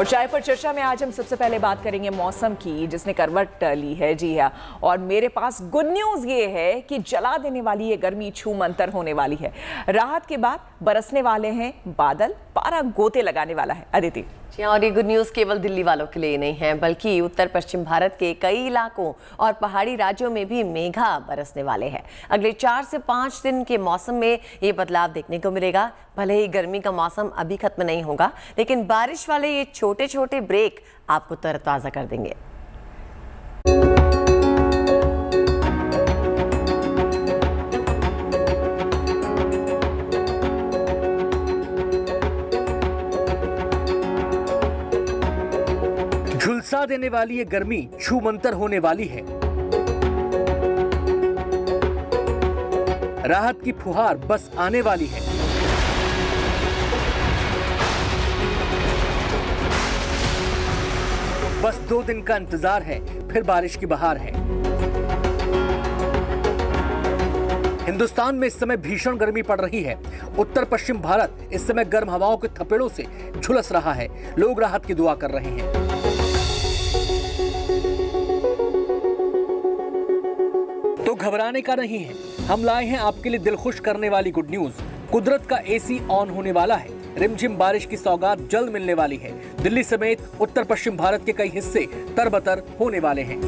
और चाय पर चर्चा में आज हम सबसे पहले बात करेंगे मौसम की, जिसने करवट ली है। जी हाँ, और मेरे पास गुड न्यूज ये है कि जला देने वाली ये गर्मी छू मंतर होने वाली है। राहत के बाद बरसने वाले हैं बादल, पारा गोते लगाने वाला है। अदिति जी हाँ, और ये गुड न्यूज़ केवल दिल्ली वालों के लिए नहीं है, बल्कि उत्तर पश्चिम भारत के कई इलाकों और पहाड़ी राज्यों में भी मेघा बरसने वाले हैं। अगले 4 से 5 दिन के मौसम में ये बदलाव देखने को मिलेगा। भले ही गर्मी का मौसम अभी खत्म नहीं होगा, लेकिन बारिश वाले ये छोटे छोटे ब्रेक आपको तरोताज़ा कर देंगे। झुलसा देने वाली ये गर्मी छूमंतर होने वाली है। राहत की फुहार बस आने वाली है। बस 2 दिन का इंतजार है, फिर बारिश की बहार है। हिंदुस्तान में इस समय भीषण गर्मी पड़ रही है। उत्तर पश्चिम भारत इस समय गर्म हवाओं के थपेड़ों से झुलस रहा है। लोग राहत की दुआ कर रहे हैं। तो घबराने का नहीं है, हम लाए हैं आपके लिए दिल खुश करने वाली गुड न्यूज। कुदरत का एसी ऑन होने वाला है। रिमझिम बारिश की सौगात जल्द मिलने वाली है। दिल्ली समेत उत्तर पश्चिम भारत के कई हिस्से तरबतर होने वाले हैं।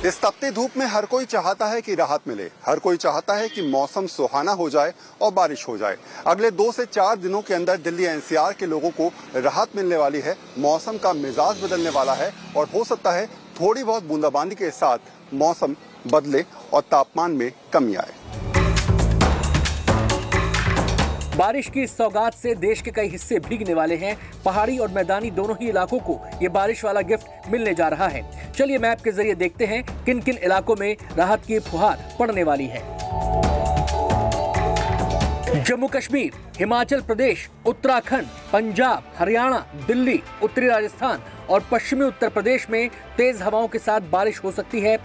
इस तपती धूप में हर कोई चाहता है कि राहत मिले, हर कोई चाहता है कि मौसम सुहाना हो जाए और बारिश हो जाए। अगले 2 से 4 दिनों के अंदर दिल्ली एनसीआर के लोगों को राहत मिलने वाली है। मौसम का मिजाज बदलने वाला है और हो सकता है थोड़ी बहुत बूंदाबांदी के साथ मौसम बदले और तापमान में कमी आए। बारिश की इस सौगात से देश के कई हिस्से भीगने वाले हैं। पहाड़ी और मैदानी दोनों ही इलाकों को ये बारिश वाला गिफ्ट मिलने जा रहा है। चलिए मैप के जरिए देखते हैं किन किन इलाकों में राहत की फुहार पड़ने वाली है। जम्मू कश्मीर, हिमाचल प्रदेश, उत्तराखंड, पंजाब, हरियाणा, दिल्ली, उत्तरी राजस्थान और पश्चिमी उत्तर प्रदेश में तेज हवाओं के साथ बारिश हो सकती है।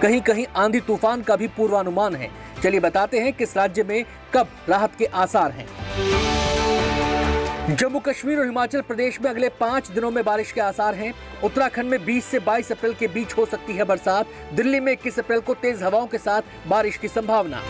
कहीं कहीं आंधी तूफान का भी पूर्वानुमान है। चलिए बताते हैं किस राज्य में कब राहत के आसार हैं। जम्मू कश्मीर और हिमाचल प्रदेश में अगले 5 दिनों में बारिश के आसार हैं। उत्तराखंड में 20 से 22 अप्रैल के बीच हो सकती है बरसात। दिल्ली में 21 अप्रैल को तेज हवाओं के साथ बारिश की संभावना।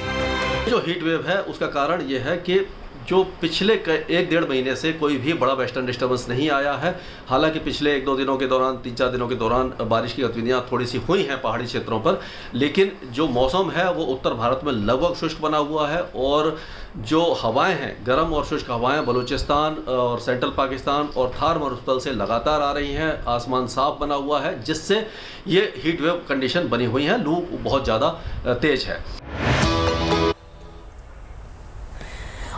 जो हीट वेव है उसका कारण यह है कि जो पिछले 1-1.5 महीने से कोई भी बड़ा वेस्टर्न डिस्टर्बेंस नहीं आया है। हालांकि पिछले 1-2 दिनों के दौरान, 3-4 दिनों के दौरान बारिश की गतिविधियां थोड़ी सी हुई हैं पहाड़ी क्षेत्रों पर, लेकिन जो मौसम है वो उत्तर भारत में लगभग शुष्क बना हुआ है। और जो हवाएं हैं, गर्म और शुष्क हवाएं बलूचिस्तान और सेंट्रल पाकिस्तान और थार मरुस्थल से लगातार आ रही हैं। आसमान साफ बना हुआ है, जिससे ये हीट वेव कंडीशन बनी हुई है। लू बहुत ज़्यादा तेज है।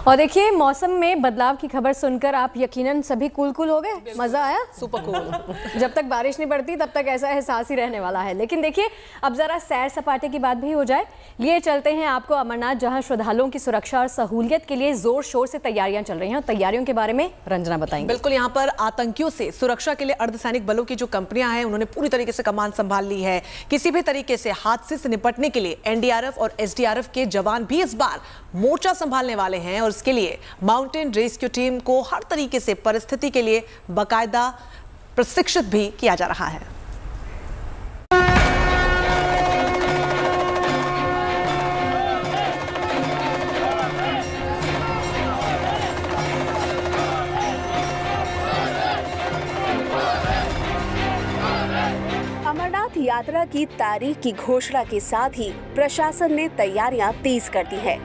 और देखिए, मौसम में बदलाव की खबर सुनकर आप यकीनन सभी कूल हो गए। मजा आया, सुपर कूल। जब तक बारिश नहीं पड़ती तब तक ऐसा एहसास ही रहने वाला है। लेकिन देखिए, अब जरा सैर सपाटे की बात भी हो जाए। लिए चलते हैं आपको अमरनाथ, जहां श्रद्धालुओं की सुरक्षा और सहूलियत के लिए जोर शोर से तैयारियां चल रही हैं। तैयारियों के बारे में रंजना बताएंगे। बिल्कुल, यहाँ पर आतंकियों से सुरक्षा के लिए अर्धसैनिक बलों की जो कंपनियां हैं, उन्होंने पूरी तरीके से कमान संभाल ली है। किसी भी तरीके से हादसे से निपटने के लिए एनडीआरएफ और एसडीआरएफ के जवान भी इस बार मोर्चा संभालने वाले हैं। और इसके लिए माउंटेन रेस्क्यू टीम को हर तरीके से परिस्थिति के लिए बाकायदा प्रशिक्षित भी किया जा रहा है। अमरनाथ यात्रा की तारीख की घोषणा के साथ ही प्रशासन ने तैयारियां तेज कर दी है।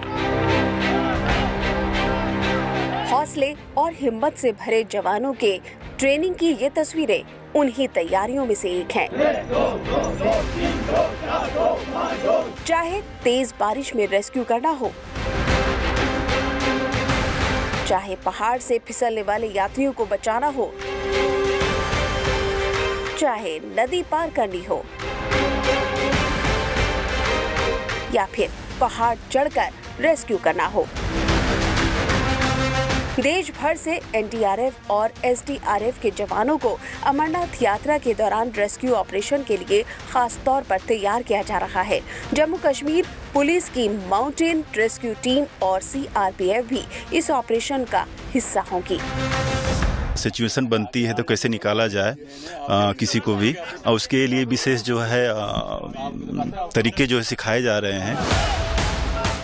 हौसले और हिम्मत से भरे जवानों के ट्रेनिंग की ये तस्वीरें उन्हीं तैयारियों में से एक हैं। चाहे तेज बारिश में रेस्क्यू करना हो, चाहे पहाड़ से फिसलने वाले यात्रियों को बचाना हो, चाहे नदी पार करनी हो, या फिर पहाड़ चढ़कर रेस्क्यू करना हो, देश भर से एनडीआरएफ और एसडीआरएफ के जवानों को अमरनाथ यात्रा के दौरान रेस्क्यू ऑपरेशन के लिए खास तौर पर तैयार किया जा रहा है। जम्मू कश्मीर पुलिस की माउंटेन रेस्क्यू टीम और सीआरपीएफ भी इस ऑपरेशन का हिस्सा होगी। सिचुएशन बनती है तो कैसे निकाला जाए किसी को भी, और उसके लिए विशेष जो है तरीके जो है सिखाए जा रहे हैं।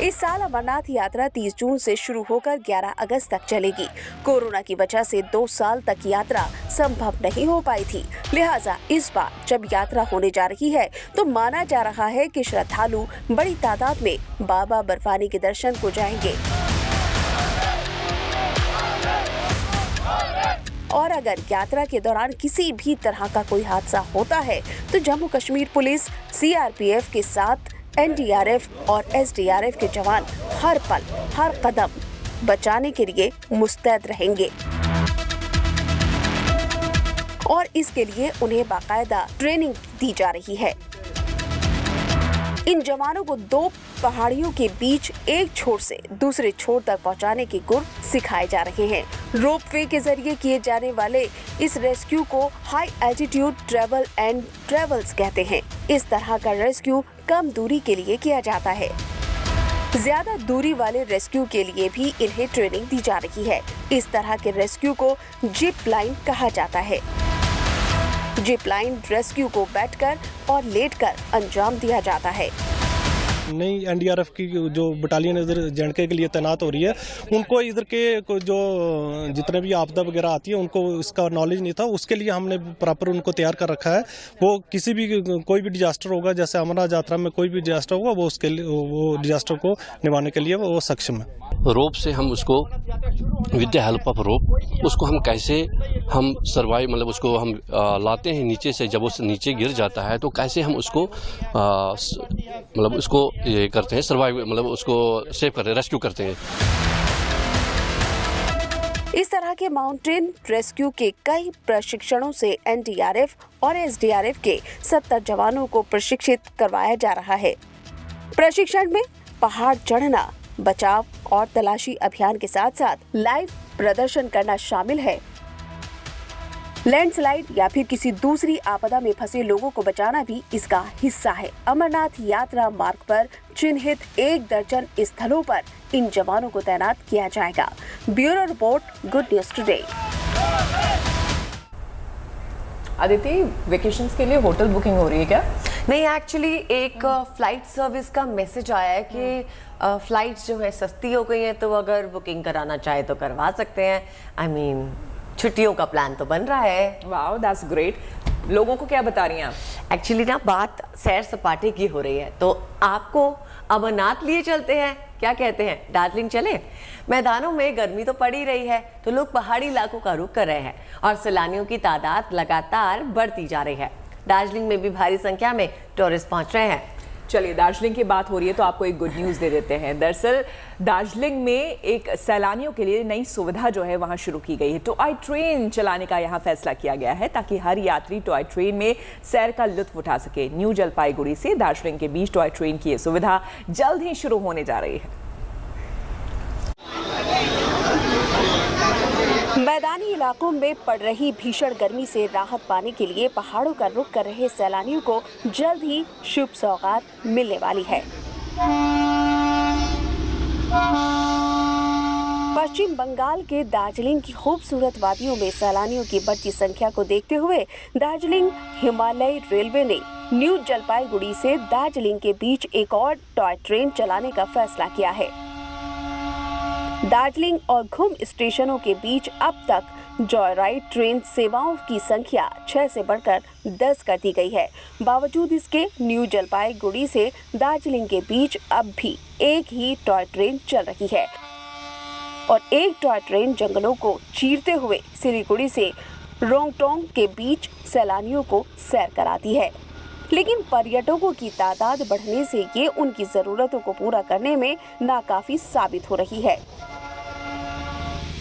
इस साल अमरनाथ यात्रा 30 जून से शुरू होकर 11 अगस्त तक चलेगी। कोरोना की वजह से 2 साल तक यात्रा संभव नहीं हो पाई थी, लिहाजा इस बार जब यात्रा होने जा रही है तो माना जा रहा है कि श्रद्धालु बड़ी तादाद में बाबा बर्फानी के दर्शन को जाएंगे। और अगर यात्रा के दौरान किसी भी तरह का कोई हादसा होता है तो जम्मू कश्मीर पुलिस, सीआरपीएफ के साथ एनडीआरएफ और एसडीआरएफ के जवान हर पल, हर कदम बचाने के लिए मुस्तैद रहेंगे और इसके लिए उन्हें बाकायदा ट्रेनिंग दी जा रही है। इन जवानों को 2 पहाड़ियों के बीच एक छोर से दूसरे छोर तक पहुंचाने के गुर सिखाए जा रहे हैं। रोपवे के जरिए किए जाने वाले इस रेस्क्यू को high altitude travel and travels कहते हैं। इस तरह का रेस्क्यू कम दूरी के लिए किया जाता है। ज्यादा दूरी वाले रेस्क्यू के लिए भी इन्हें ट्रेनिंग दी जा रही है। इस तरह के रेस्क्यू को जिप लाइन कहा जाता है। जिप लाइन रेस्क्यू को बैठकर और लेटकर अंजाम दिया जाता है। नई एनडीआरएफ की जो बटालियन इधर जेएंडके के लिए तैनात हो रही है, उनको इधर के जो जितने भी आपदा वगैरह आती है उनको इसका नॉलेज नहीं था, उसके लिए हमने प्रॉपर उनको तैयार कर रखा है। वो किसी भी कोई भी डिजास्टर होगा, जैसे अमरनाथ यात्रा में कोई भी डिजास्टर होगा, वो उसके लिए वो डिजास्टर को निभाने के लिए वो सक्षम है। रोप से हम उसको with the help of rope उसको हम कैसे हम सर्वाइव मतलब उसको हम लाते हैं नीचे से। जब वो नीचे गिर जाता है तो कैसे हम उसको मतलब उसको ये करते हैं सर्वाइव, मतलब उसको सेव करते हैं, रेस्क्यू करते हैं। इस तरह के माउंटेन रेस्क्यू के कई प्रशिक्षणों से एनडीआरएफ और एसडीआरएफ के 70 जवानों को प्रशिक्षित करवाया जा रहा है। प्रशिक्षण में पहाड़ चढ़ना, बचाव और तलाशी अभियान के साथ साथ लाइव प्रदर्शन करना शामिल है। लैंडस्लाइड या फिर किसी दूसरी आपदा में फंसे लोगों को बचाना भी इसका हिस्सा है। अमरनाथ यात्रा मार्ग पर चिन्हित 1 दर्जन स्थलों पर इन जवानों को तैनात किया जाएगा। Bureau report, good news today. Aditi, vacations के लिए होटल बुकिंग हो रही है क्या? नहीं, एक्चुअली एक फ्लाइट सर्विस का मैसेज आया है कि फ्लाइट्स जो है सस्ती हो गई हैं, तो अगर बुकिंग कराना चाहे तो करवा सकते हैं। आई मीन छुट्टियों का प्लान तो बन रहा है। Wow, that's great. लोगों को क्या बता रही हैं आप? एक्चुअली ना बात सैर सपाटे की हो रही है, तो आपको अमरनाथ लिए चलते हैं। क्या कहते हैं, दार्जिलिंग चले? मैदानों में गर्मी तो पड़ी रही है, तो लोग पहाड़ी इलाकों का रुख कर रहे हैं और सैलानियों की तादाद लगातार बढ़ती जा रही है। दार्जिलिंग में भी भारी संख्या में टूरिस्ट पहुंच रहे हैं। चलिए, दार्जिलिंग की बात हो रही है तो आपको एक गुड न्यूज़ दे देते हैं। दरअसल दार्जिलिंग में एक सैलानियों के लिए नई सुविधा जो है वहां शुरू की गई है। टॉय ट्रेन चलाने का यहां फैसला किया गया है ताकि हर यात्री टॉय ट्रेन में सैर का लुत्फ उठा सके। न्यू जलपाईगुड़ी से दार्जिलिंग के बीच टॉय ट्रेन की यह सुविधा जल्द ही शुरू होने जा रही है। मैदानी इलाकों में पड़ रही भीषण गर्मी से राहत पाने के लिए पहाड़ों का रुख कर रहे सैलानियों को जल्द ही शुभ सौगात मिलने वाली है। पश्चिम बंगाल के दार्जिलिंग की खूबसूरत वादियों में सैलानियों की बढ़ती संख्या को देखते हुए दार्जिलिंग हिमालय रेलवे ने न्यू जलपाईगुड़ी से दार्जिलिंग के बीच एक और टॉय ट्रेन चलाने का फैसला किया है। दार्जिलिंग और घुम स्टेशनों के बीच अब तक जॉय राइड ट्रेन सेवाओं की संख्या 6 से बढ़कर 10 कर दी गई है। बावजूद इसके न्यू जलपाईगुड़ी से दार्जिलिंग के बीच अब भी एक ही टॉय ट्रेन चल रही है और एक टॉय ट्रेन जंगलों को चीरते हुए सिलीगुड़ी से रोंगटोंग के बीच सैलानियों को सैर कराती है। लेकिन पर्यटकों की तादाद बढ़ने से ये उनकी जरूरतों को पूरा करने में नाकाफी साबित हो रही है।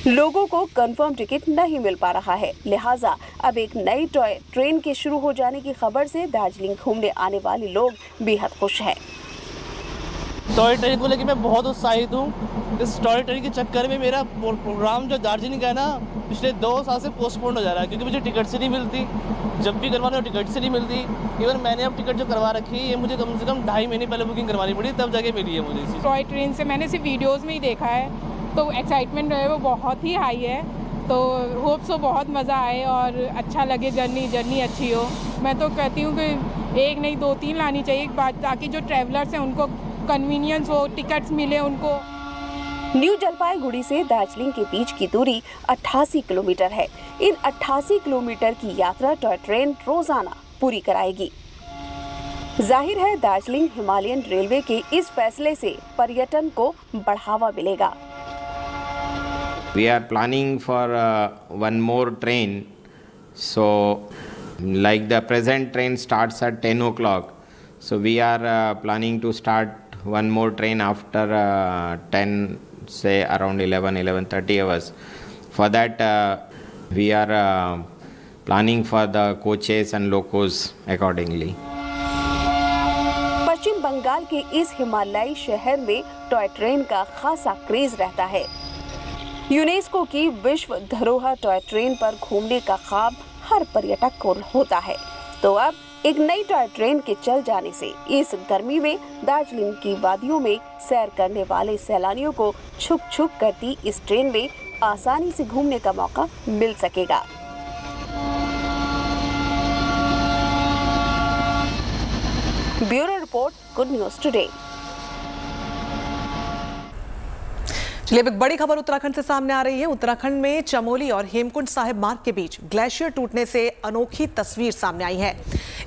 लोगों को कंफर्म टिकट नहीं मिल पा रहा है, लिहाजा अब एक नई टॉय ट्रेन के शुरू हो जाने की खबर से दार्जिलिंग घूमने आने वाले लोग बेहद खुश हैं। टॉय ट्रेन को लेकर मैं बहुत उत्साहित हूँ। इस टॉय ट्रेन के चक्कर में मेरा प्रोग्राम जो दार्जिलिंग का है ना, पिछले 2 साल से पोस्टपोन हो जा रहा है, क्योंकि मुझे टिकट से नहीं मिलती। जब भी करवाना हो टिकट से नहीं मिलती। इवन मैंने अब टिकट जो करवा रखी है, ये मुझे कम से कम 2.5 महीने पहले बुकिंग करवानी पड़ी, तब जाके मिली है मुझे। टॉय ट्रेन से मैंने सिर्फ वीडियोज़ में ही देखा है, तो एक्साइटमेंट जो है वो बहुत ही हाई है। तो होप सो बहुत मज़ा आए और अच्छा लगे, जर्नी अच्छी हो। मैं तो कहती हूँ कि 1 नहीं 2-3 लानी चाहिए ताकि जो ट्रैवलर्स हैं उनको कन्वीनियंस हो, टिकट्स मिले उनको। न्यू जलपाईगुड़ी से दार्जिलिंग के बीच की दूरी 88 किलोमीटर है। इन 88 किलोमीटर की यात्रा टॉय ट्रेन रोजाना पूरी कराएगी। जाहिर है दार्जिलिंग हिमालयन रेलवे के इस फैसले से पर्यटन को बढ़ावा मिलेगा। We are planning for one more train, so like the present train starts at 10 o'clock, so we are planning to start one more train after 10, say around 11:30 hours. For that we are planning for the coaches and locos accordingly. पश्चिम बंगाल के इस हिमालयी शहर में toy train का खासा craze रहता है। UNESCO की विश्व धरोहर टॉय ट्रेन पर घूमने का ख्वाब हर पर्यटक को होता है। तो अब एक नई टॉय ट्रेन के चल जाने से इस गर्मी में दार्जिलिंग की वादियों में सैर करने वाले सैलानियों को छुक करती इस ट्रेन में आसानी से घूमने का मौका मिल सकेगा। Bureau report, good news today. चलिए एक बड़ी खबर उत्तराखंड से सामने आ रही है। उत्तराखंड में चमोली और हेमकुंड साहिब मार्ग के बीच ग्लेशियर टूटने से अनोखी तस्वीर सामने आई है।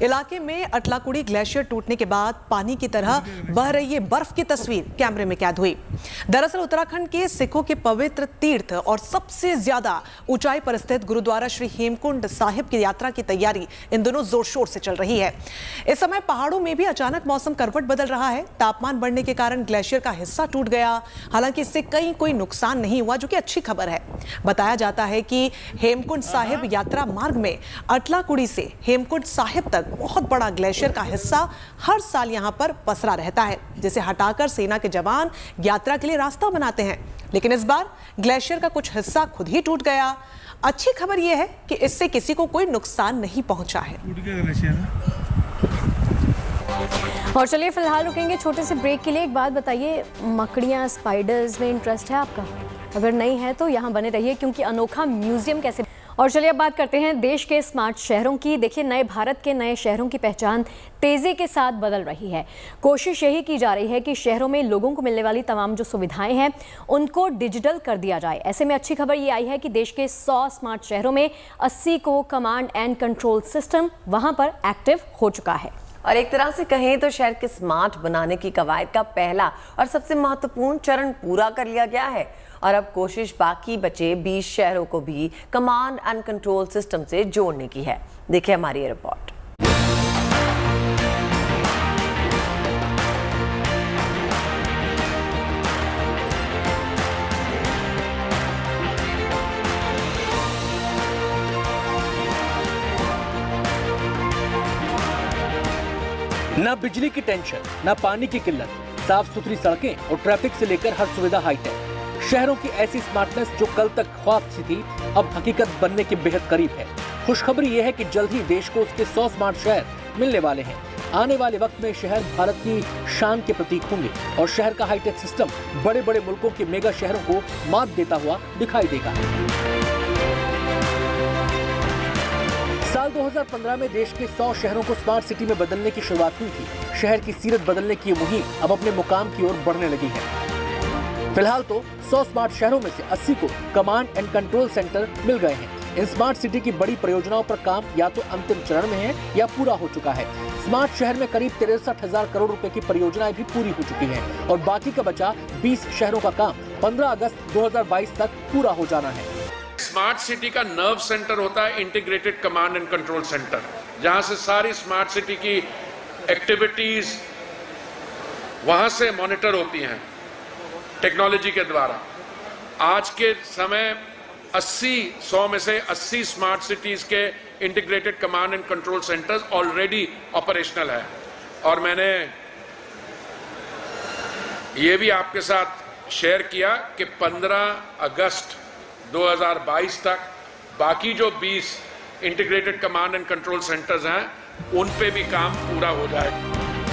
इलाके में अटलाकुड़ी ग्लेशियर टूटने के बाद पानी की तरह बह रही है बर्फ की तस्वीर कैमरे में कैद हुई। दरअसल उत्तराखंड के सिखों के पवित्र तीर्थ और सबसे ज्यादा ऊंचाई पर स्थित गुरुद्वारा श्री हेमकुंड साहिब की यात्रा की तैयारी इन दिनों जोर शोर से चल रही है। इस समय पहाड़ों में भी अचानक मौसम करवट बदल रहा है। तापमान बढ़ने के कारण ग्लेशियर का हिस्सा टूट गया। हालांकि इससे कोई नुकसान नहीं हुआ, जो कि अच्छी खबर है। बताया जाता है कि हेमकुंड साहिब यात्रा मार्ग में अटलाकुड़ी से हेमकुंड साहिब तक बहुत बड़ा ग्लेशियर का हिस्सा हर साल यहां पर पसरा रहता है, जिसे हटाकर सेना के जवान यात्रा के लिए रास्ता बनाते हैं। लेकिन इस बार ग्लेशियर का कुछ हिस्सा खुद ही टूट गया। अच्छी खबर यह है कि इससे किसी को कोई नुकसान नहीं पहुंचा है। और चलिए फिलहाल रुकेंगे छोटे से ब्रेक के लिए। एक बात बताइए, मकड़ियाँ, स्पाइडर्स में इंटरेस्ट है आपका? अगर नहीं है तो यहाँ बने रहिए, क्योंकि अनोखा म्यूजियम कैसे। और चलिए अब बात करते हैं देश के स्मार्ट शहरों की। देखिए, नए भारत के नए शहरों की पहचान तेजी के साथ बदल रही है। कोशिश यही की जा रही है कि शहरों में लोगों को मिलने वाली तमाम जो सुविधाएं हैं उनको डिजिटल कर दिया जाए। ऐसे में अच्छी खबर ये आई है कि देश के 100 स्मार्ट शहरों में 80 को कमांड एंड कंट्रोल सिस्टम वहां पर एक्टिव हो चुका है। और एक तरह से कहें तो शहर के स्मार्ट बनाने की कवायद का पहला और सबसे महत्वपूर्ण चरण पूरा कर लिया गया है। और अब कोशिश बाकी बचे 20 शहरों को भी कमांड एंड कंट्रोल सिस्टम से जोड़ने की है। देखिए हमारी ये रिपोर्ट। न बिजली की टेंशन, न पानी की किल्लत, साफ सुथरी सड़कें और ट्रैफिक से लेकर हर सुविधा हाईटेक। शहरों की ऐसी स्मार्टनेस जो कल तक ख्वाब सी थी, अब हकीकत बनने के बेहद करीब है। खुशखबरी यह है कि जल्द ही देश को उसके 100 स्मार्ट शहर मिलने वाले हैं। आने वाले वक्त में शहर भारत की शान के प्रतीक होंगे और शहर का हाईटेक सिस्टम बड़े बड़े मुल्कों के मेगा शहरों को मात देता हुआ दिखाई देगा। साल 2015 में देश के 100 शहरों को स्मार्ट सिटी में बदलने की शुरुआत हुई थी। शहर की सीरत बदलने की मुहिम अब अपने मुकाम की ओर बढ़ने लगी है। फिलहाल तो 100 स्मार्ट शहरों में से 80 को कमांड एंड कंट्रोल सेंटर मिल गए हैं। इन स्मार्ट सिटी की बड़ी परियोजनाओं पर काम या तो अंतिम चरण में है या पूरा हो चुका है। स्मार्ट शहर में करीब 63,000 करोड़ रुपए की परियोजनाएं भी पूरी हो चुकी हैं और बाकी का बचा 20 शहरों का काम 15 अगस्त 2022 तक पूरा हो जाना है। स्मार्ट सिटी का नर्व सेंटर होता है integrated command and control centre, जहां से सारी स्मार्ट सिटी की एक्टिविटीज वहां से मॉनिटर होती हैं टेक्नोलॉजी के द्वारा। आज के समय 100 में से 80 स्मार्ट सिटीज के integrated command and control centres already operational है। और मैंने ये भी आपके साथ शेयर किया कि 15 अगस्त 2022 तक बाकी जो 20 integrated command and control centres हैं उन पे भी काम पूरा हो जाए।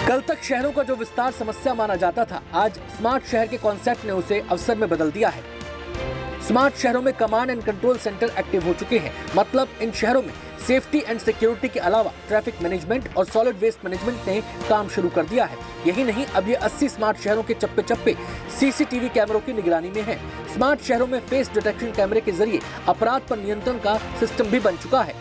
कल तक शहरों का जो विस्तार समस्या माना जाता था, आज स्मार्ट शहर के कॉन्सेप्ट ने उसे अवसर में बदल दिया है। स्मार्ट शहरों में command and control centre active हो चुके हैं। मतलब इन शहरों में सेफ्टी एंड सिक्योरिटी के अलावा ट्रैफिक मैनेजमेंट और सॉलिड वेस्ट मैनेजमेंट ने काम शुरू कर दिया है। यही नहीं, अब ये 80 स्मार्ट शहरों के चप्पे चप्पे सीसीटीवी कैमरों की निगरानी में है। स्मार्ट शहरों में फेस डिटेक्शन कैमरे के जरिए अपराध पर नियंत्रण का सिस्टम भी बन चुका है।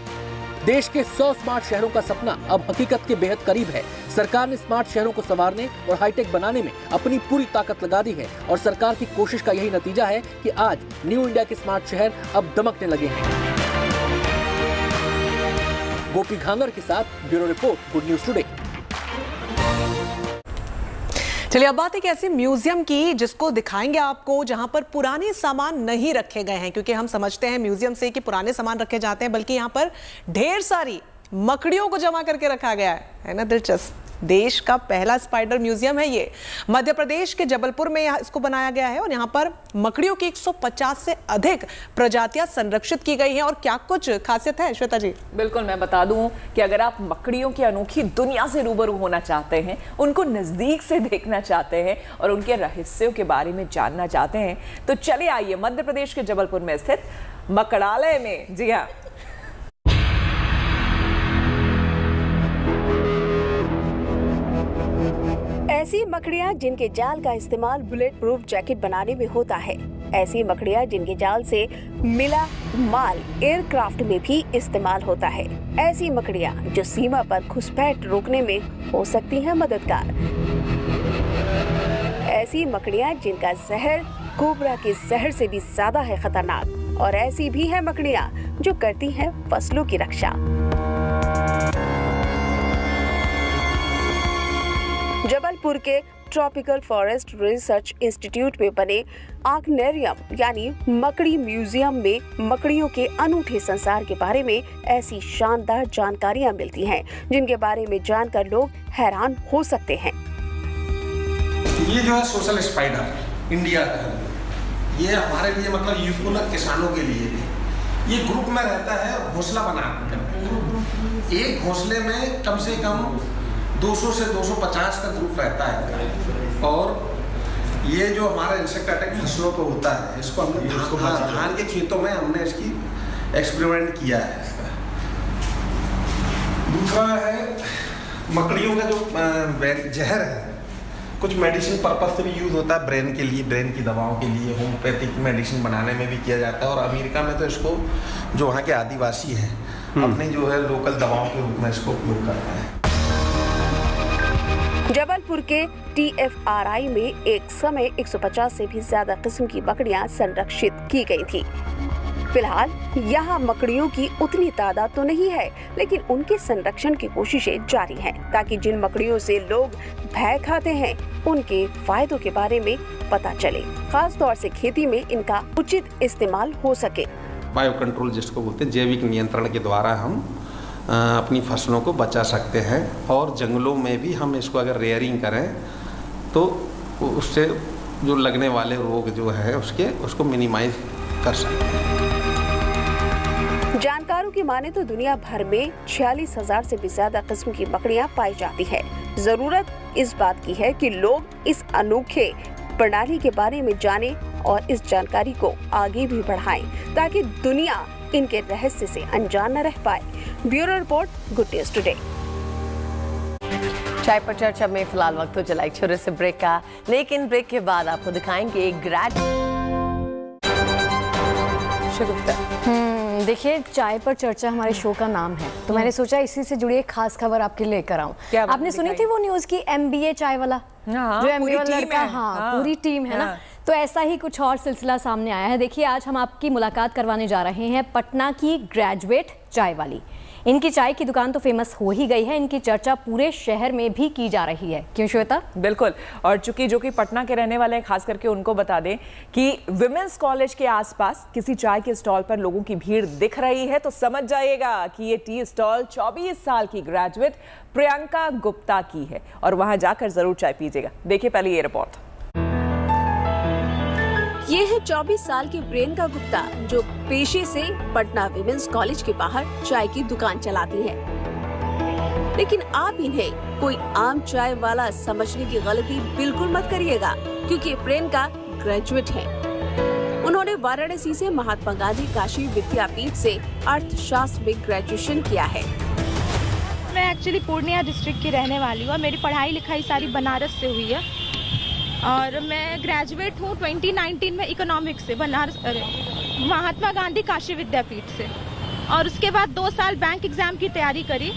देश के 100 स्मार्ट शहरों का सपना अब हकीकत के बेहद करीब है। सरकार ने स्मार्ट शहरों को संवारने और हाईटेक बनाने में अपनी पूरी ताकत लगा दी है और सरकार की कोशिश का यही नतीजा है कि आज न्यू इंडिया के स्मार्ट शहर अब दमकने लगे हैं। गोपी घांगर के साथ bureau report, good news today. चलिए अब बात एक ऐसे म्यूजियम की जिसको दिखाएंगे आपको जहां पर पुराने सामान नहीं रखे गए हैं, क्योंकि हम समझते हैं म्यूजियम से कि पुराने सामान रखे जाते हैं, बल्कि यहां पर ढेर सारी मकड़ियों को जमा करके रखा गया है ना। दिलचस्प। देश का पहला स्पाइडर म्यूजियम है ये। मध्य प्रदेश के जबलपुर में इसको बनाया गया है और यहाँ पर मकड़ियों की 150 से अधिक प्रजातियां संरक्षित की गई हैं। और क्या कुछ खासियत है श्वेता जी? बिल्कुल, मैं बता दूं कि अगर आप मकड़ियों की अनोखी दुनिया से रूबरू होना चाहते हैं, उनको नजदीक से देखना चाहते हैं और उनके रहस्यों के बारे में जानना चाहते हैं, तो चले आइए मध्य प्रदेश के जबलपुर में स्थित मकड़ालय में। जी हाँ, ऐसी मकड़ियां जिनके जाल का इस्तेमाल बुलेट प्रूफ जैकेट बनाने में होता है। ऐसी मकड़ियां जिनके जाल से मिला माल एयरक्राफ्ट में भी इस्तेमाल होता है। ऐसी मकड़ियां जो सीमा पर घुसपैठ रोकने में हो सकती हैं मददगार। ऐसी मकड़ियां जिनका जहर कोबरा के जहर से भी ज्यादा है खतरनाक। और ऐसी भी है मकड़ियां जो करती हैं फसलों की रक्षा। जबलपुर के ट्रॉपिकल फॉरेस्ट रिसर्च इंस्टीट्यूट में बने आर्कनेरियम यानी मकड़ी म्यूजियम में मकड़ियों के अनूठे संसार के बारे में ऐसी शानदार जानकारियां मिलती हैं जिनके बारे में जानकर लोग हैरान हो सकते हैं। ये जो है सोशल स्पाइडर इंडिया का, ये हमारे लिए मतलब यूजफुल है किसानों के लिए भी। ये ग्रुप में रहता है, घोंसला बनाकर। एक घोंसले में कम से कम 200 से 250 का ग्रुप रहता है इनका। और ये जो हमारा इंसेक्ट अटैक फसलों पे होता है, इसको हमने धान के खेतों में हमने इसकी एक्सपेरिमेंट किया है इसका। दूसरा है मकड़ियों का जो जहर है, कुछ मेडिसिन पर्पज से भी यूज होता है, ब्रेन के लिए, ब्रेन की दवाओं के लिए, होम्योपैथिक मेडिसिन बनाने में भी किया जाता है। और अमेरिका में तो इसको जो वहाँ के आदिवासी हैं अपनी जो है लोकल दवाओं के रूप में इसको उपयोग करते हैं। जबलपुर के TFRI में एक समय 150 से भी ज्यादा किस्म की मकड़ियां संरक्षित की गई थी। फिलहाल यहाँ मकड़ियों की उतनी तादाद तो नहीं है, लेकिन उनके संरक्षण की कोशिशें जारी हैं ताकि जिन मकड़ियों से लोग भय खाते हैं उनके फायदों के बारे में पता चले, खास तौर से खेती में इनका उचित इस्तेमाल हो सके। बायो कंट्रोल जिसको बोलते हैं, जैविक नियंत्रण के द्वारा हम अपनी फसलों को बचा सकते हैं। और जंगलों में भी हम इसको अगर रेयरिंग करें तो उससे जो लगने वाले रोग जो है उसको मिनिमाइज कर सकते हैं। जानकारों की माने तो दुनिया भर में 46,000 से भी ज्यादा किस्म की मकड़ियां पाई जाती है। जरूरत इस बात की है कि लोग इस अनोखे प्रणाली के बारे में जानें और इस जानकारी को आगे भी बढ़ाएं ताकि दुनिया इनके रहस्य से अनजान न रह पाए। Bureau report, good news today. चाय पर चर्चा में फिलहाल वक्त हो चला एक छोटे से ब्रेक का, लेकिन ब्रेक के बाद आपको दिखाएंगे एक देखिए, चाय पर चर्चा हमारे शो का नाम है, तो मैंने सोचा इसी से जुड़ी एक खास खबर आपके लिए लेकर आऊं। आपने सुनी थी वो न्यूज की MBA चाय वाला, जो MBA वाला लड़का, पूरी टीम है ना, तो ऐसा ही कुछ और सिलसिला सामने आया है। देखिए, आज हम आपकी मुलाकात करवाने जा रहे हैं पटना की ग्रेजुएट चाय वाली। इनकी चाय की दुकान तो फेमस हो ही गई है, इनकी चर्चा पूरे शहर में भी की जा रही है। क्यों श्वेता? बिल्कुल, और चूंकि जो कि पटना के रहने वाले हैं, खास करके उनको बता दें कि विमेंस कॉलेज के आसपास किसी चाय के स्टॉल पर लोगों की भीड़ दिख रही है, तो समझ जाइएगा कि ये टी स्टॉल 24 साल की ग्रेजुएट प्रियंका गुप्ता की है और वहां जाकर जरूर चाय पीजिएगा। देखिए पहले ये रिपोर्ट। ये है 24 साल की प्रियंका गुप्ता, जो पेशे से पटना विमेंस कॉलेज के बाहर चाय की दुकान चलाती है। लेकिन आप इन्हें कोई आम चाय वाला समझने की गलती बिल्कुल मत करिएगा, क्योंकि प्रियंका ग्रेजुएट है। उन्होंने वाराणसी से महात्मा गांधी काशी विद्यापीठ से अर्थशास्त्र में ग्रेजुएशन किया है। मैं एक्चुअली पूर्णिया डिस्ट्रिक्ट की रहने वाली हूँ। मेरी पढ़ाई लिखाई सारी बनारस से हुई है और मैं ग्रेजुएट हूँ 2019 में इकोनॉमिक्स से, बनारस महात्मा गांधी काशी विद्यापीठ से। और उसके बाद 2 साल बैंक एग्जाम की तैयारी करी।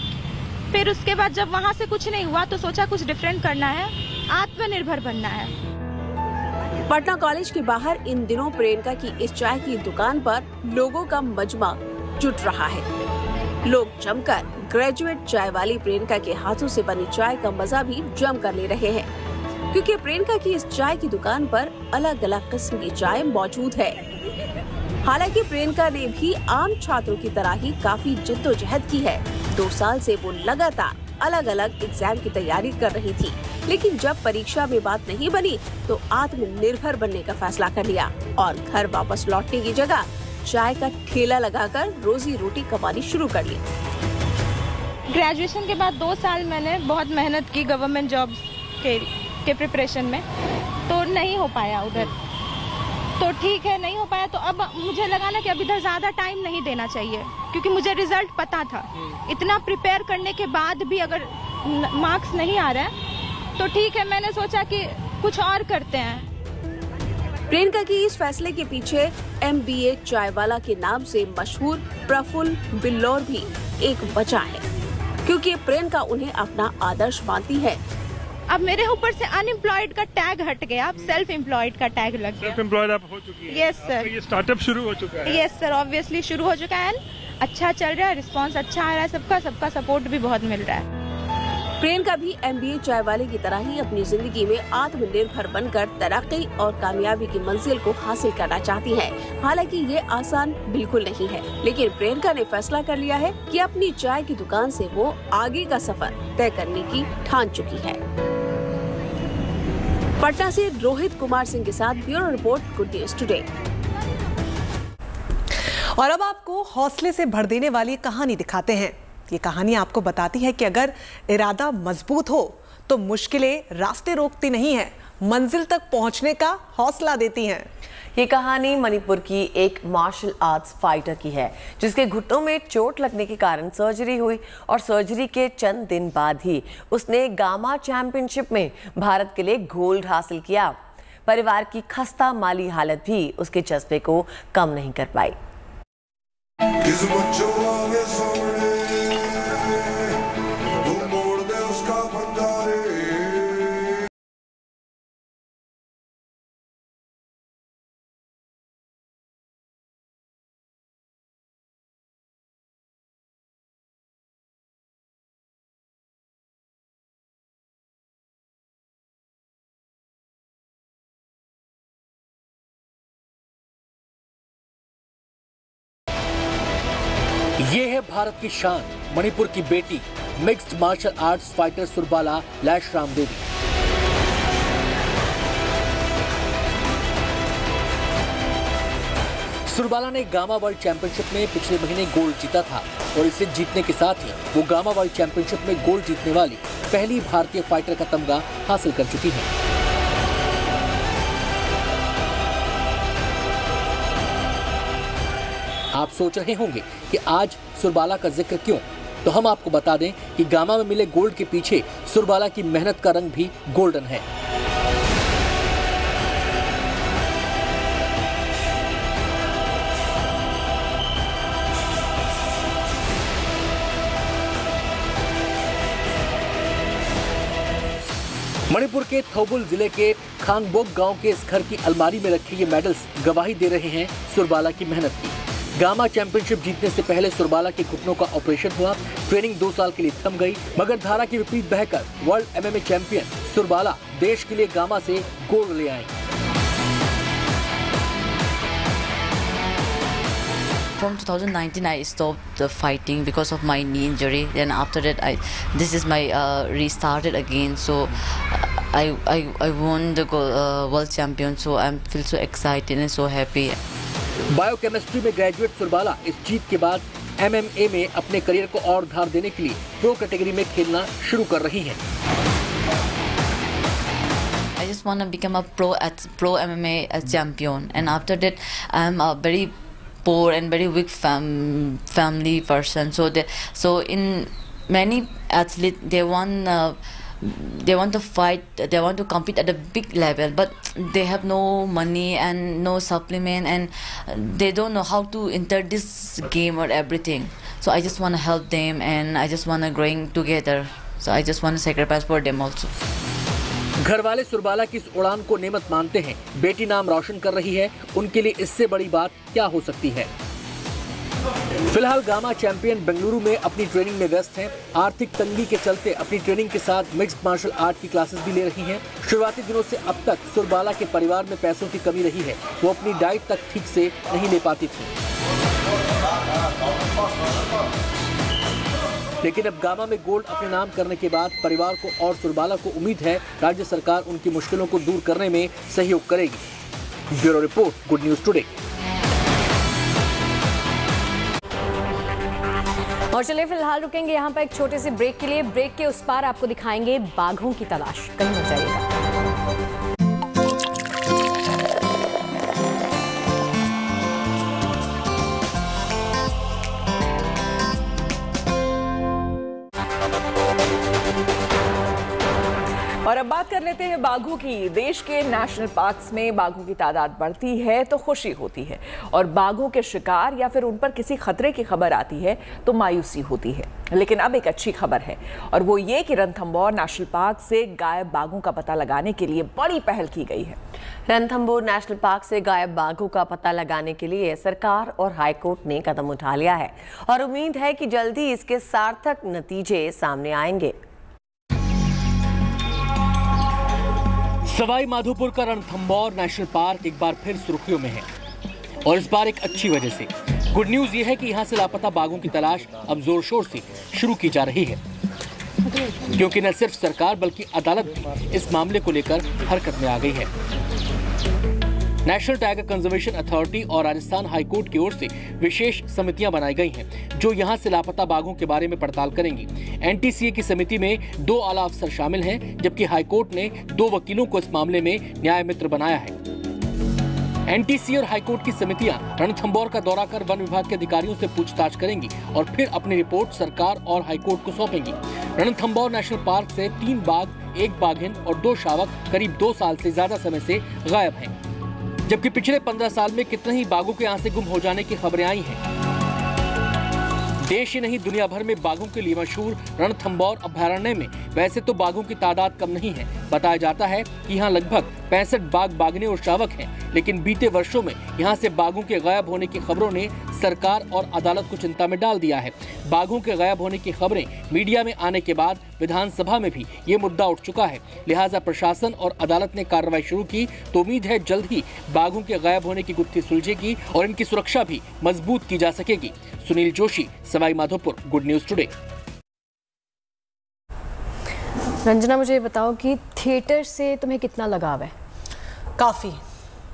फिर उसके बाद जब वहाँ से कुछ नहीं हुआ तो सोचा कुछ डिफरेंट करना है, आत्मनिर्भर बनना है। पटना कॉलेज के बाहर इन दिनों प्रियंका की इस चाय की दुकान पर लोगों का मजमा जुट रहा है। लोग जमकर ग्रेजुएट चाय वाली प्रियंका के हाथों से बनी चाय का मजा भी जमकर ले रहे हैं, क्योंकि प्रियंका की इस चाय की दुकान पर अलग अलग किस्म की चाय मौजूद है। हालांकि प्रियंका ने भी आम छात्रों की तरह ही काफी जिद्दोजहद की है। 2 साल से वो लगातार अलग अलग एग्जाम की तैयारी कर रही थी, लेकिन जब परीक्षा में बात नहीं बनी तो आत्मनिर्भर बनने का फैसला कर लिया और घर वापस लौटने की जगह चाय का ठेला लगाकर रोजी रोटी कमानी शुरू कर ली। ग्रेजुएशन के बाद 2 साल मैंने बहुत मेहनत की गवर्नमेंट जॉब के प्रिपरेशन में, तो नहीं हो पाया उधर। तो ठीक है, नहीं हो पाया तो अब मुझे लगा ना कि अब इधर ज़्यादा टाइम नहीं देना चाहिए, क्योंकि मुझे रिजल्ट पता था। इतना प्रिपेयर करने के बाद भी अगर मार्क्स नहीं आ रहे हैं तो ठीक है, मैंने सोचा कि कुछ और करते हैं। प्रियंका की इस फैसले के पीछे MBA चायवाला के नाम से मशहूर प्रफुल्ल बिल्लौर भी एक वजह है, क्योंकि प्रियंका उन्हें अपना आदर्श मानती है। अब मेरे ऊपर से अनएम्प्लॉयड का टैग हट गया, अब सेल्फ एम्प्लॉयड का टैग लग गया। सेल्फ एम्प्लॉयड आप हो चुकी है? Yes sir. ये स्टार्टअप शुरू हो चुका है? यस सर, ऑब्वियसली शुरू हो चुका है। अच्छा चल रहा है, रिस्पांस अच्छा आ रहा है, सबका सपोर्ट भी बहुत मिल रहा है। प्रियंका भी MBA चाय वाले की तरह ही अपनी जिंदगी में आत्मनिर्भर बनकर तरक्की और कामयाबी की मंजिल को हासिल करना चाहती है। हालांकि ये आसान बिल्कुल नहीं है, लेकिन प्रियंका ने फैसला कर लिया है कि अपनी चाय की दुकान से वो आगे का सफर तय करने की ठान चुकी है। पटना से रोहित कुमार सिंह के साथ bureau report, good news today. और अब आपको हौसले से भर देने वाली कहानी दिखाते हैं। ये कहानी आपको बताती है कि अगर इरादा मजबूत हो तो मुश्किलें रास्ते रोकती नहीं है, मंजिल तक पहुंचने का हौसला देती हैं। ये कहानी मणिपुर की एक मार्शल आर्ट्स फाइटर की है, जिसके घुटनों में चोट लगने के कारण सर्जरी हुई और सर्जरी के चंद दिन बाद ही उसने गामा चैंपियनशिप में भारत के लिए गोल्ड हासिल किया। परिवार की खस्ता माली हालत भी उसके जज्बे को कम नहीं कर पाई। ये है भारत की शान, मणिपुर की बेटी, mixed martial arts fighter Surbala Laishram Devi. Surbala ने गामा वर्ल्ड चैंपियनशिप में पिछले महीने गोल्ड जीता था और इसे जीतने के साथ ही वो गामा वर्ल्ड चैंपियनशिप में गोल्ड जीतने वाली पहली भारतीय फाइटर का तमगा हासिल कर चुकी है। आप सोच रहे होंगे कि आज सुरबाला का जिक्र क्यों, तो हम आपको बता दें कि गामा में मिले गोल्ड के पीछे सुरबाला की मेहनत का रंग भी गोल्डन है। मणिपुर के थौबुल जिले के खांगबोक गांव के इस घर की अलमारी में रखे ये मेडल्स गवाही दे रहे हैं सुरबाला की मेहनत की। गामा चैंपियनशिप जीतने से पहले सुरबाला के घुटनों का ऑपरेशन हुआ, ट्रेनिंग 2 साल के लिए थम गई, मगर धारा के विपरीत बहकर वर्ल्ड MMA चैंपियन सुरबाला देश के लिए गामा से गोल्ड ले आए। From 2019, I stopped the fighting because of my knee injury. Then after that, this is my restarted again. So I won the world champion, so I feel so excited and so happy. Biochemistry में graduate Surbala इस जीत के बाद MMA में अपने career को और धार देने के लिए प्रो कैटेगरी में खेलना शुरू कर रही हैं। I just want to become a pro MMA champion, and after that I'm a very poor and very weak family person. So in many athletes they want to fight, they want to compete at a big level, but they have no money and no supplement, and they don't know how to enter this game or everything. So I just want to help them, and I just want to growing together. So I just want to sacrifice for them also. घर वाले सुरबाला की इस उड़ान को नेमत मानते हैं। बेटी नाम रोशन कर रही है, उनके लिए इससे बड़ी बात क्या हो सकती है। फिलहाल गामा चैंपियन बेंगलुरु में अपनी ट्रेनिंग में व्यस्त हैं। आर्थिक तंगी के चलते अपनी ट्रेनिंग के साथ मिक्स्ड मार्शल आर्ट की क्लासेस भी ले रही हैं। शुरुआती दिनों से अब तक सुरबाला के परिवार में पैसों की कमी रही है, वो अपनी डाइट तक ठीक से नहीं ले पाती थी। लेकिन अब गामा में गोल्ड अपने नाम करने के बाद परिवार को और सुरबाला को उम्मीद है राज्य सरकार उनकी मुश्किलों को दूर करने में सहयोग करेगी। Bureau report, good news today. और चलिए फिलहाल रुकेंगे यहाँ पर एक छोटे से ब्रेक के लिए। ब्रेक के उस पार आपको दिखाएंगे बाघों की तलाश। कहीं मत जाइएगा। और अब बात कर लेते हैं बाघों की। देश के नेशनल पार्क्स में बाघों की तादाद बढ़ती है तो खुशी होती है, और बाघों के शिकार या फिर उन पर किसी खतरे की खबर आती है तो मायूसी होती है। लेकिन अब एक अच्छी खबर है, और वो ये कि रणथंभौर नेशनल पार्क से गायब बाघों का पता लगाने के लिए बड़ी पहल की गई है। रणथंभौर नेशनल पार्क से गायब बाघों का पता लगाने के लिए सरकार और हाईकोर्ट ने कदम उठा लिया है, और उम्मीद है कि जल्दी इसके सार्थक नतीजे सामने आएंगे। सवाई माधोपुर का रणथंभौर नेशनल पार्क एक बार फिर सुर्खियों में है, और इस बार एक अच्छी वजह से। गुड न्यूज ये है कि यहाँ से लापता बाघों की तलाश अब जोर शोर से शुरू की जा रही है, क्योंकि न सिर्फ सरकार बल्कि अदालत भी इस मामले को लेकर हरकत में आ गई है। नेशनल टाइगर कंजर्वेशन अथॉरिटी और राजस्थान हाईकोर्ट की ओर से विशेष समितियां बनाई गई हैं, जो यहां से लापता बाघों के बारे में पड़ताल करेंगी। एनटीसीए की समिति में 2 आला अफसर शामिल हैं, जबकि हाईकोर्ट ने 2 वकीलों को इस मामले में न्याय मित्र बनाया है। एनटीसीए और हाईकोर्ट की समितियां रणथंभौर का दौरा कर वन विभाग के अधिकारियों से पूछताछ करेंगी और फिर अपनी रिपोर्ट सरकार और हाईकोर्ट को सौंपेंगी। रणथंभौर नेशनल पार्क से 3 बाघ, 1 बाघिन और 2 शावक करीब 2 साल से ज्यादा समय से गायब हैं, जबकि पिछले 15 साल में कितने ही बाघों के यहाँ से गुम हो जाने की खबरें आई हैं। देश ही नहीं दुनिया भर में बाघों के लिए मशहूर रणथंभौर अभयारण्य में वैसे तो बाघों की तादाद कम नहीं है। बताया जाता है कि यहाँ लगभग 65 बाघ, बाघिनें और शावक हैं, लेकिन बीते वर्षों में यहाँ से बाघों के गायब होने की खबरों ने सरकार और अदालत को चिंता में डाल दिया है। बाघों के गायब होने की खबरें मीडिया में आने के बाद विधानसभा में भी ये मुद्दा उठ चुका है। लिहाजा प्रशासन और अदालत ने कार्रवाई शुरू की, तो उम्मीद है जल्द ही बाघों के गायब होने की गुत्थी सुलझेगी और इनकी सुरक्षा भी मजबूत की जा सकेगी। Sunil Joshi, Sawai Madhopur, good news today. Ranjana, मुझे बताओ कि थिएटर से तुम्हें कितना लगाव है? काफ़ी।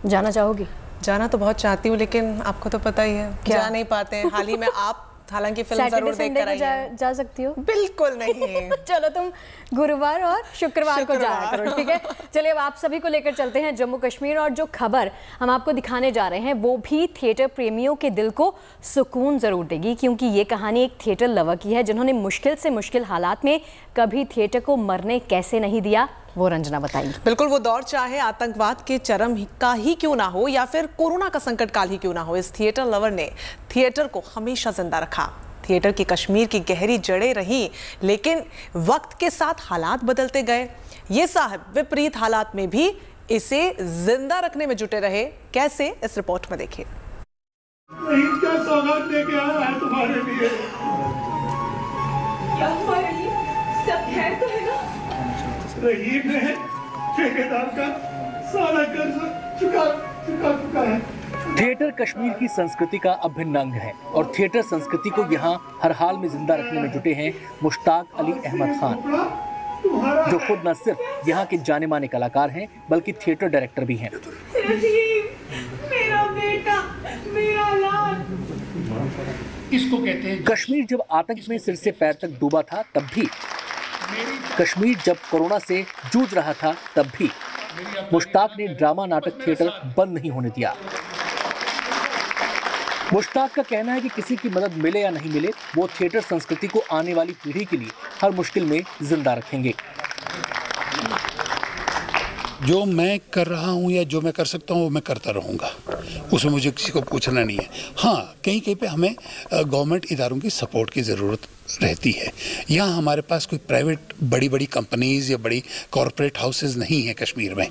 जाना चाहोगी? जाना तो बहुत चाहती हूँ, लेकिन आपको तो पता ही है जा नहीं पाते हैं। हाल ही में आप हालांकि फिल्म जरूर देख कर आई हैं। जा सकती हो? बिल्कुल नहीं। चलो तुम गुरुवार और शुक्रवार को जाया करो, ठीक है? चलिए अब आप सभी को लेकर चलते हैं जम्मू कश्मीर, और जो खबर हम आपको दिखाने जा रहे हैं वो भी थिएटर प्रेमियों के दिल को सुकून जरूर देगी, क्योंकि ये कहानी एक थिएटर लवर की है जिन्होंने मुश्किल से मुश्किल हालात में कभी थिएटर को मरने कैसे नहीं दिया, वो रंजना बताएंगी। बिल्कुल, वो दौर चाहे आतंकवाद के चरम का ही क्यों ना हो या फिर कोरोना का संकट काल ही क्यों ना हो, इस थिएटर लवर ने थिएटर को हमेशा जिंदा रखा। थिएटर की कश्मीर की गहरी जड़ें रही, लेकिन वक्त के साथ हालात बदलते गए। ये साहब विपरीत हालात में भी इसे जिंदा रखने में जुटे रहे। कैसे, इस रिपोर्ट में देखिए। क्या सौगात लेके आया है तुम्हारे लिए? क्या तुम्हारे लिए सब खैर तो है ना? रहीम ने ठेकेदार का सारा कर्ज चुका है। थिएटर कश्मीर की संस्कृति का अभिन्न अंग है, और थिएटर संस्कृति को यहाँ हर हाल में जिंदा रखने में जुटे हैं मुश्ताक अली अहमद खान। जो खुद न सिर्फ यहाँ के जाने माने कलाकार हैं बल्कि थिएटर डायरेक्टर भी हैं। मेरा बेटा, मेरा लाल। इसको कहते हैं कश्मीर जब आतंक में सिर से पैर तक डूबा था तब भी, कश्मीर जब कोरोना से जूझ रहा था तब भी मुश्ताक ने ड्रामा नाटक थिएटर बंद नहीं होने दिया। मुश्ताक का कहना है कि किसी की मदद मिले या नहीं मिले, वो थिएटर संस्कृति को आने वाली पीढ़ी के लिए हर मुश्किल में जिंदा रखेंगे। जो मैं कर रहा हूँ या जो मैं कर सकता हूँ वो मैं करता रहूँगा, उसमें मुझे किसी को पूछना नहीं है। हाँ, कहीं कहीं पे हमें गवर्नमेंट इदारों की सपोर्ट की ज़रूरत रहती है। यहाँ हमारे पास कोई प्राइवेट बड़ी बड़ी कंपनीज़ या बड़ी कॉरपोरेट हाउसेज नहीं हैं कश्मीर में।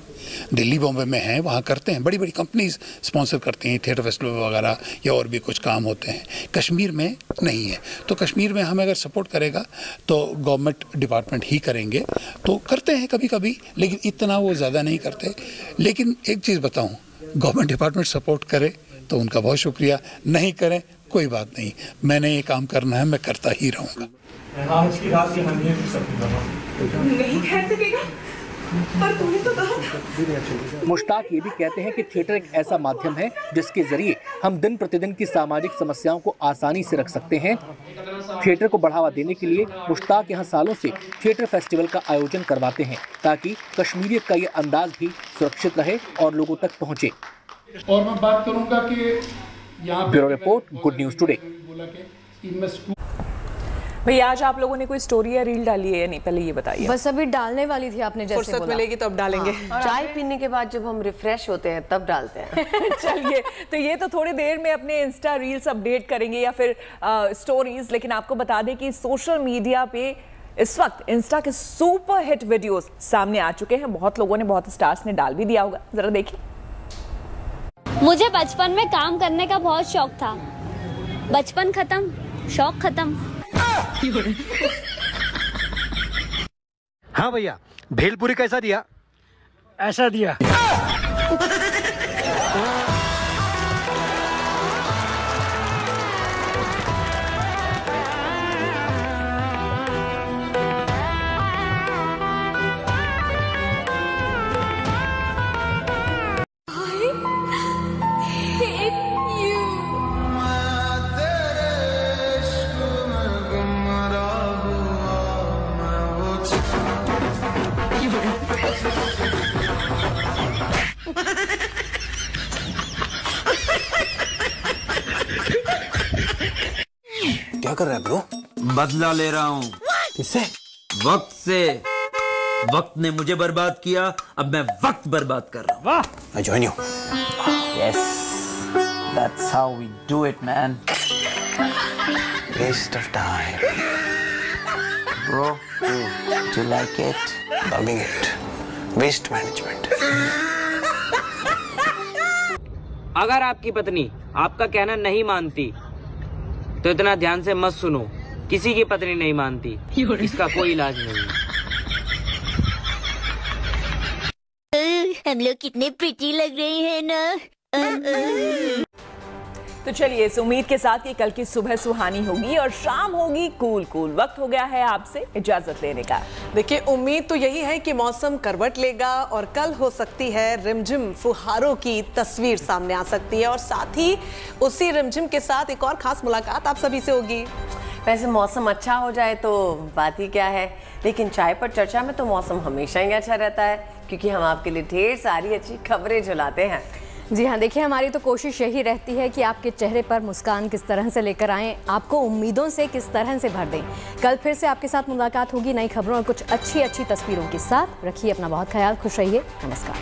दिल्ली बॉम्बे में हैं, वहाँ करते हैं, बड़ी बड़ी कंपनीज स्पॉन्सर करती हैं, थिएटर फेस्टिवल वगैरह या और भी कुछ काम होते हैं। कश्मीर में नहीं है, तो कश्मीर में हमें अगर सपोर्ट करेगा तो गवर्नमेंट डिपार्टमेंट ही करेंगे। तो करते हैं कभी कभी, लेकिन इतना वो ज़्यादा नहीं करते। लेकिन एक चीज़ बताऊँ, गवर्नमेंट डिपार्टमेंट सपोर्ट करे तो उनका बहुत शुक्रिया, नहीं करें कोई बात नहीं, मैंने ये काम करना है, मैं करता ही रहूँगा। आज की रात यहाँ नहीं कह सकेगा, पर तूने तो कहा था। मुश्ताक ये भी कहते हैं कि थिएटर एक ऐसा माध्यम है जिसके जरिए हम दिन प्रतिदिन की सामाजिक समस्याओं को आसानी से रख सकते हैं। थिएटर को बढ़ावा देने के लिए मुश्ताक यहाँ सालों से थिएटर फेस्टिवल का आयोजन करवाते हैं ताकि कश्मीरियत का ये अंदाज भी सुरक्षित रहे और लोगों तक पहुँचे। और मैं बात करूँगा कि bureau report, good news today. भैया आज आप लोगों ने कोई स्टोरी या रील डाली है या नहीं, पहले ये बताइए। बस अभी डालने वाली थी, आपने जैसे फुर्सत मिलेगी तो अब डालेंगे। हाँ, चाय पीने के बाद जब हम रिफ्रेश होते हैं तब डालते हैं। चलिए, तो ये तो थोड़ी देर में अपने इंस्टा रील्स अपडेट करेंगे या फिर स्टोरीज, लेकिन आपको बता दें कि सोशल मीडिया पे इस वक्त इंस्टा के सुपर हिट वीडियोस सामने आ चुके हैं। बहुत लोगों ने, बहुत स्टार्स ने डाल भी दिया होगा, जरा देखिए। मुझे बचपन में काम करने का बहुत शौक था, बचपन खत्म, शौक खत्म। हाँ भैया, भेलपुरी कैसा दिया? ऐसा दिया। क्या कर रहा है ब्रो? बदला ले रहा हूँ। किससे? वक्त से। वक्त ने मुझे बर्बाद किया, अब मैं वक्त बर्बाद कर रहा हूँ। वाह! I join you. Yes, that's how we do it, man. Waste of time. Bro, do you like it? Loving it. Waste management. अगर आपकी पत्नी आपका कहना नहीं मानती तो इतना ध्यान से मत सुनो। किसी की पत्नी नहीं मानती, इसका कोई इलाज नहीं है। हम लोग कितने प्रिटी लग रहे हैं ना। तो चलिए, इस उम्मीद के साथ कि कल की सुबह सुहानी होगी और शाम होगी कूल कूल। वक्त हो गया है आपसे इजाजत लेने का। देखिए, उम्मीद तो यही है कि मौसम करवट लेगा और कल हो सकती है रिमझिम फुहारों की तस्वीर सामने आ सकती है और साथ ही उसी रिमझिम के साथ एक और खास मुलाकात आप सभी से होगी। वैसे मौसम अच्छा हो जाए तो बात ही क्या है, लेकिन चाय पर चर्चा में तो मौसम हमेशा ही अच्छा रहता है क्योंकि हम आपके लिए ढेर सारी अच्छी खबरें झुलाते हैं। जी हाँ, देखिए, हमारी तो कोशिश यही रहती है कि आपके चेहरे पर मुस्कान किस तरह से लेकर आएं, आपको उम्मीदों से किस तरह से भर दें। कल फिर से आपके साथ मुलाकात होगी नई खबरों और कुछ अच्छी अच्छी तस्वीरों के साथ। रखिए अपना बहुत ख्याल, खुश रहिए, नमस्कार।